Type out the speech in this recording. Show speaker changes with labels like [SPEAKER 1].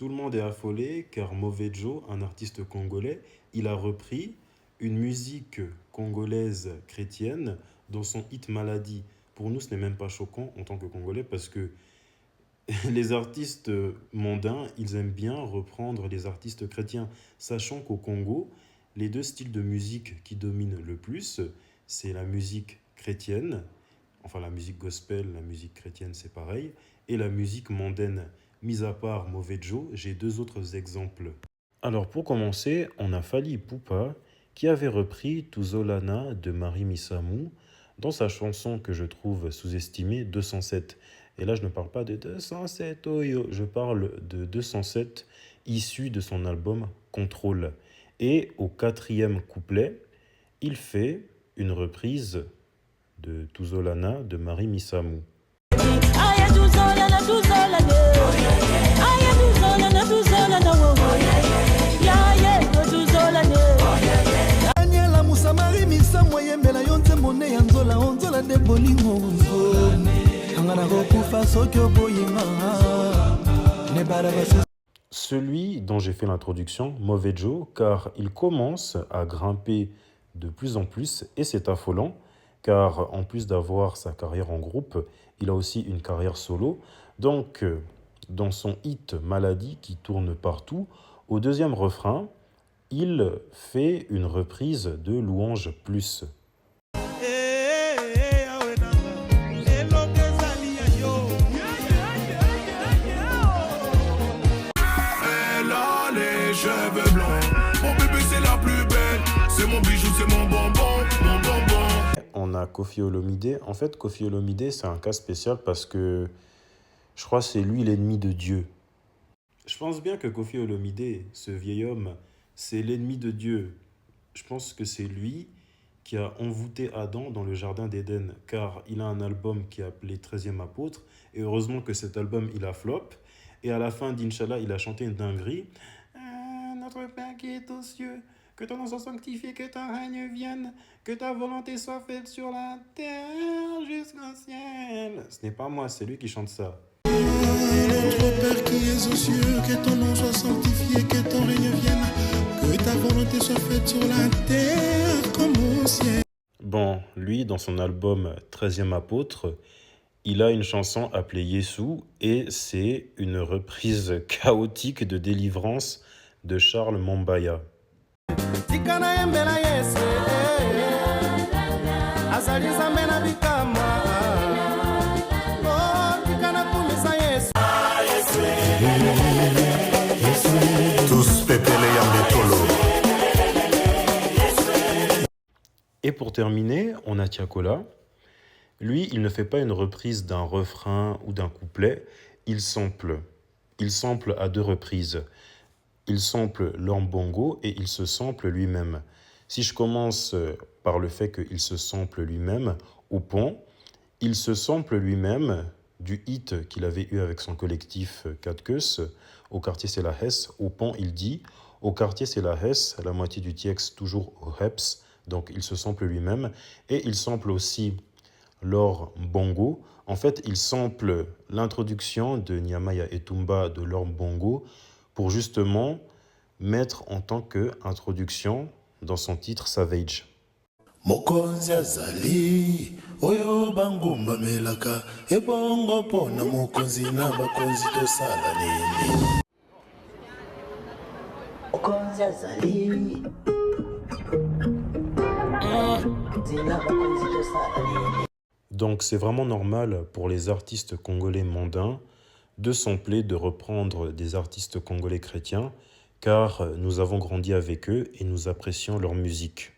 [SPEAKER 1] Tout le monde est affolé car Mauvais Joe, un artiste congolais, il a repris une musique congolaise chrétienne dans son hit Maladie. Pour nous, ce n'est même pas choquant en tant que Congolais parce que les artistes mondains, ils aiment bien reprendre les artistes chrétiens, sachant qu'au Congo, les deux styles de musique qui dominent le plus, c'est la musique chrétienne, enfin la musique gospel, la musique chrétienne, c'est pareil, et la musique mondaine. Mis à part Mauvais Joe, j'ai deux autres exemples. Alors pour commencer, on a Fally Ipupa qui avait repris Tuzolana de Marie Missamou dans sa chanson que je trouve sous-estimée 207. Et là, je ne parle pas de 207 Oyo, je parle de 207 issu de son album Contrôle. Et au quatrième couplet, il fait une reprise de Tuzolana de Marie Missamou. Celui dont j'ai fait l'introduction, Mauvais Joe, car il commence à grimper de plus en plus et c'est affolant, car en plus d'avoir sa carrière en groupe, il a aussi une carrière solo. Donc, dans son hit Maladie qui tourne partout, au deuxième refrain, il fait une reprise de Louange Plus.
[SPEAKER 2] Cheveux blancs, mon bébé c'est la plus belle, c'est mon bijou, c'est mon bonbon, mon bonbon.
[SPEAKER 1] On a Koffi Olomidé. En fait, Koffi Olomidé, c'est un cas spécial parce que je crois que c'est lui l'ennemi de Dieu. Je pense bien que Koffi Olomidé, ce vieil homme, c'est l'ennemi de Dieu. Je pense que c'est lui qui a envoûté Adam dans le jardin d'Éden, car il a un album qui est appelé 13e apôtre, et heureusement que cet album, il a flop, et à la fin d'Inch'Allah, il a chanté une dinguerie. Notre Père qui est aux cieux, que ton nom soit sanctifié, que ton règne vienne, que ta volonté soit faite sur la terre jusqu'au ciel. Ce n'est pas moi, c'est lui qui chante ça.
[SPEAKER 2] Notre Père qui est aux cieux, que ton nom soit sanctifié, que ton règne vienne, que ta volonté soit faite sur la terre comme au ciel.
[SPEAKER 1] Bon, lui, dans son album 13e apôtre, il a une chanson appelée Yessou et c'est une reprise chaotique de Délivrance de Charles Mambaya. Et pour terminer, on a Tiakola. Lui, il ne fait pas une reprise d'un refrain ou d'un couplet, il sample. Il sample à deux reprises. Il sample l'ambongo et il se sample lui-même. Si je commence par le fait qu'il se sample lui-même, au pont, il se sample lui-même du hit qu'il avait eu avec son collectif 4 Queues, au quartier c'est la Hesse. Au pont, il dit « Au quartier c'est la Hesse », la moitié du texte toujours au Heps, donc il se sample lui-même. Et il sample aussi Lor Bongo. En fait, il sample l'introduction de Nyamaya Etumba de Lor Bongo pour justement mettre en tant qu'introduction dans son titre Savage.
[SPEAKER 2] Mokonzi azali oyo bangumba melaka ebongo pona mokonzi na bakonzi tosala nini. Mokonzi azali
[SPEAKER 1] Donc c'est vraiment normal pour les artistes congolais mondains de sampler, de reprendre des artistes congolais chrétiens, car nous avons grandi avec eux et nous apprécions leur musique.